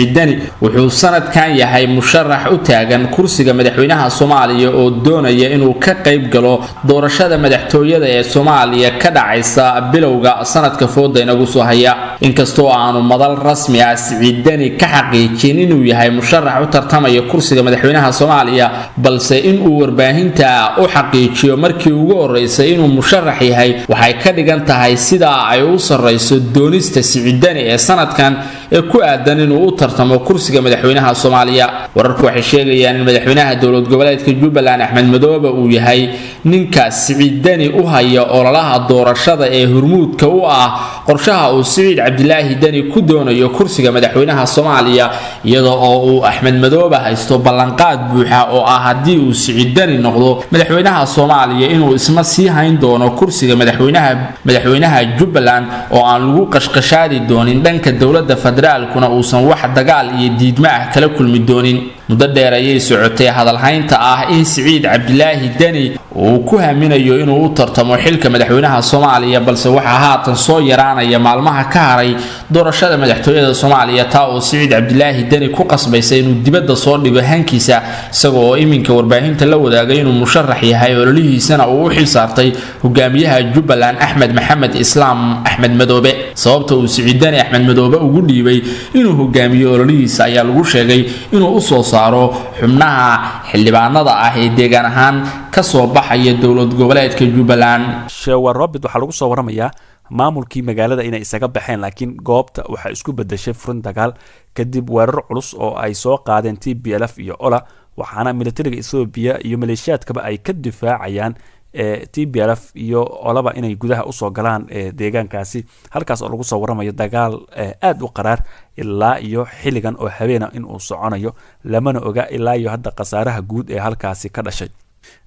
ciidani wuxuu sanadkan yahay musharax u taagan kursiga madaxweynaha Soomaaliya oo doonaya inuu ka qayb galo doorashada madaxtooyada ee Soomaaliya ka dhacaysa bilowga sanadka fooda inagu soo haya inkastoo aanu madal rasmi ah ciidani ka xaqiijin inuu yahay musharax u tartamaya kursiga madaxweynaha Soomaaliya balse inuu warbaahinta u xaqiijiyo markii ugu horeysay inuu musharax yahay waxay ka dhigan tahay sida ay u sareyso doonista ciidani ee sanadkan ee ku aadan inuu u tartamo kursiga madaxweynaha Soomaaliya wararku waxay sheegayaan in madaxweynaha dowlad goboleedka Jubbaland Axmed Madoobe uu yahay ninka ciidani u haya ololaha doorashada ee hormuudka u ah qorshaha uu Saciid Cabdilaahi Dani ku doonayo kursiga madaxweynaha Soomaaliya iyadoo uu Axmed Madoobe haysto ballanqaad buuxa oo ah hadii uu Saciid Dani noqdo madaxweynaha Soomaaliya inuu isma sii hayn doono kursiga madaxweynaha Jubbaland oo aan lagu qashqashaadi doonin dhanka dowladda federaalkuna uusan wax dagaal iyo diidmo ah kala kulmi doonin muddo dheer ayay socotay hadalhaynta ah in Saciid Cabdilaahi Dani uu ku haminayo inuu u tartamo xilka madaxweynaha Soomaaliya balse waxa haatan soo yaraanaya maalmaha ka haray doorashada madaxtooyada Soomaaliya taa oo Saciid Cabdilaahi Dani ku qasbaysa inuu dibadda soo dhigo hankiisa isagoo iminka warbaahinta la wadaagay inuu musharax yahay ololihiisana uu u xil saartay hogaamiyaha Jubbaland Axmed Maxamed Islaam Axmed Madoobe sababta uu Saciid Dani Axmed Madoobe ugu dhiibay inuu hogaamiyo ololihiisa ayaa lagu sheegay inuu u soo saaro xubnaha xildhibaanada ah ee deegaan ahaan ka soo baxaya dowlad goboleedka Jubbaland Sheewar Robert waxa lagu soo waramayaa maamulkii magaalada inay isaga baxeen laakiin goobta waxa isku bedeshay furin dagaal kadib weerar culus oo ay soo qaadeen TPLF iyo Ola waxaana militariga Ethiopia iyo maleeshiyaadkaba ay ka difaacayaan TPLF iyo Olaba inay gudaha u soo galaan deegaankaasi halkaas oo lagu soo waramayo dagaal aad u qaraar ilaa iyo xiligan oo habeena in uu soconayo lamana oga ilaa iyo hadda qasaaraha guud ee halkaasi ka dhashay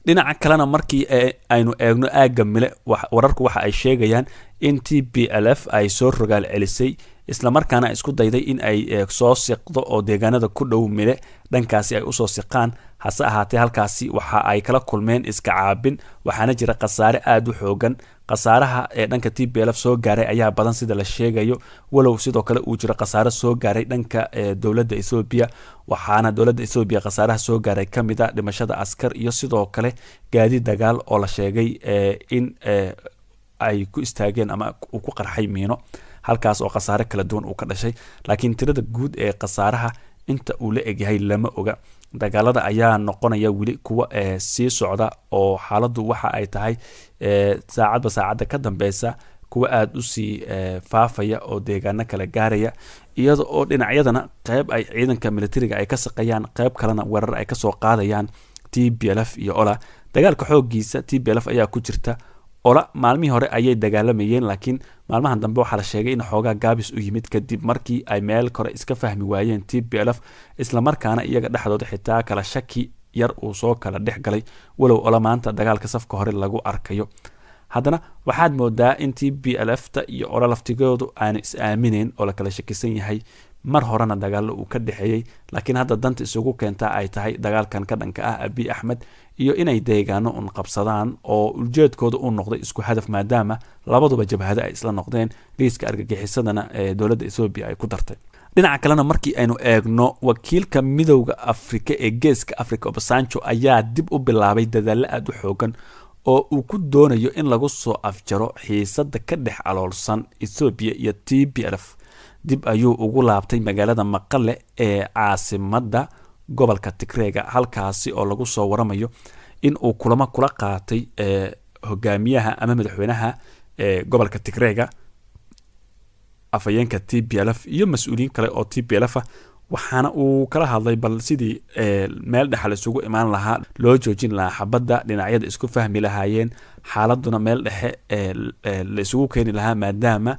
dhinaca kalena markii aynu eegno aaga mile wararku waxa ay sheegayaan in TPLF ay soo rogaal celisay isla markaana isku dayday in ay soo siqdo oo deegaanada ku dhow mile dhankaasi ay u soo siqaan hase ahaatee halkaasi waxa ay kala kulmeen iska caabin waxaana jira qasaare aad u xoogan qasaaraha ee dhanka TPLF soo gaaray ayaa badan sida la sheegayo walow sidoo kale uu jiro qasaare soo gaaray dhanka dowladda Ethiopia waxaana dowladda Ethiopia qasaaraha soo gaaray kamida dhimashada askar iyo sidoo kale gaadiid dagaal oo la sheegay in ay ku istaageen ama uu ku qarxay miino halkaas oo qasaare kala duwan uu ka dhashay laakiin tirada guud ee qasaaraha inta uu la egyahay lama oga dagaalada ayaa noqonaya wili kuwa sii socda oo xaaladdu waxa ay tahay saacadba saacada ka dambeysa kuwa aad u sii faafaya oo deegaano kala gaaraya iyada oo dhinacyadana qayb ay ciidanka militariga ay ka saqayaan qayb kalena weerar ay ka soo qaadayaan TPLF iyo Ola dagaalka xoogiisa TPLF ayaa ku jirta Ola maalmihii hore ayay dagaalamayeen laakiin maalmahan dambe waxa la sheegay in xoogaa gaabis u yimid kadib markii ay meel kore iska fahmi waayeen TPLF isla markaana iyaga dhexdooda xitaa kala shaki yar uu soo kala dhex galay walow Ola maanta dagaalka safka hore lagu arkayo haddana waxaad moodaa in TPLF-ta iyo Ola laftigoodu aan is aamineen oo la kala shakisan yahay mar horena dagaal uu ka dhaxeeyay laakiin hadda danta isugu keenta ay tahay dagaalkan ka dhanka ah Abiy Ahmed iyo inay deegaano un qabsadaan oo ujeedkooda uu noqday isku hadaf maadaama labaduba jabhada ay isla noqdeen liiska argagixisadana ee dowladda Ethiopia ay ku dartay dhinaca kalena markii aynu eegno wakiilka midowga Afrika ee geeska Afrika Obasanjo ayaa dib u bilaabay dadaal aad u xoogan oo uu ku doonayo in lagu soo afjaro xiisada ka dhex aloolsan Ethiopia iyo TPLF dib ayuu ugu laabtay magaalada Maqale ee caasimadda gobolka Tigreega halkaasi oo lagu soo waramayo in uu kulamo kula qaatay hogaamiyaha ama madaxweynaha gobolka Tigreega afayeenka TPLF iyo mas'uuliyiin kale oo TPLF waxaana uu kala hadlay bal sidii meel dhaxal isugu imaan lahaa loo joojin lahaa xabadda dhinacyada isku fahmi lahaayeen xaaladuna meel dhexe la isugu keeni lahaa maadaama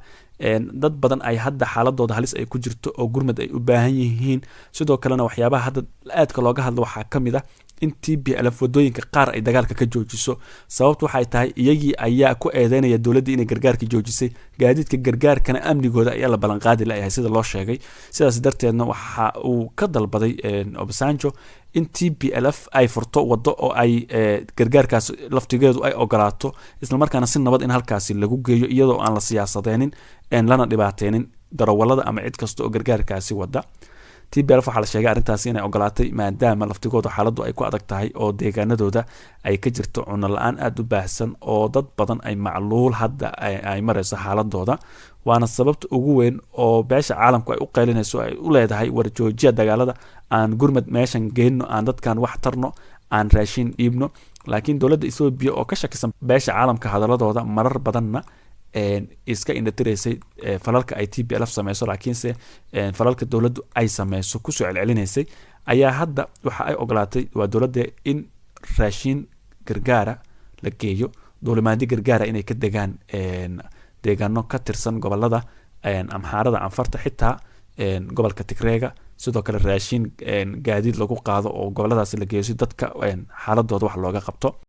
dad badan ay hadda xaaladooda halis ay ku jirto oo gurmad ay u baahan yihiin sidoo kalena waxyaabaha hadda aadka looga hadlo waxaa ka mid ah in TPLF wadooyinka qaar ay dagaalka ka joojiso sababtu waxay tahay iyagii ayaa ku eedeynaya dowladda inay gargaarka joojisay gaadiidka gargaarkana amnigooda ayaa la ballan qaadi lahayd sida loo sheegay sidaas darteedna waxa uu ka dalbaday Obasanjo in TPLF ay furto wado oo ay gargaarkaas laftigeedu ay ogolaato isla markaana si nabad in halkaasi lagu geeyo iyadoo aan la siyaasadeenin lana dhibaateenin darawalada ama cid kasta oo gargaarkaasi wada TPLF waxaa la sheegay arrintaasi inay ogolaatay maadaama laftigooda xaaladdu ay ku adag tahay oo deegaanadooda ay ka jirto cunno la-aan aada u baahsan oo dad badan ay macluul hadda ay marayso xaaladooda. waana sababta ugu weyn oo beesha caalamku ay u qaylinayso ay u leedahay war joojiya dagaalada, aan gurmad meeshan geyno, aan dadkan wax tarno, aan raashin dhiibno. laakiin dowladda Ethiopia oo ka shakisan beesha caalamka hadaladooda marar badanna iska indhatiraysay falalka ay TPLF sameyso, laakiinse falalka dowladdu ay sameyso kusoo celcelinaysay, ayaa hadda waxa ay ogolaatay waa dowladda in raashin gargaara la geeyo, duulimaadi gargaara inay ka degaan deegaano ka tirsan gobolada Amxaarada, Anfarta, xitaa gobolka Tigreega. sidoo kale raashin gaadiid lagu qaado oo goboladaasi la geeyo si dadka xaaladooda wax looga qabto.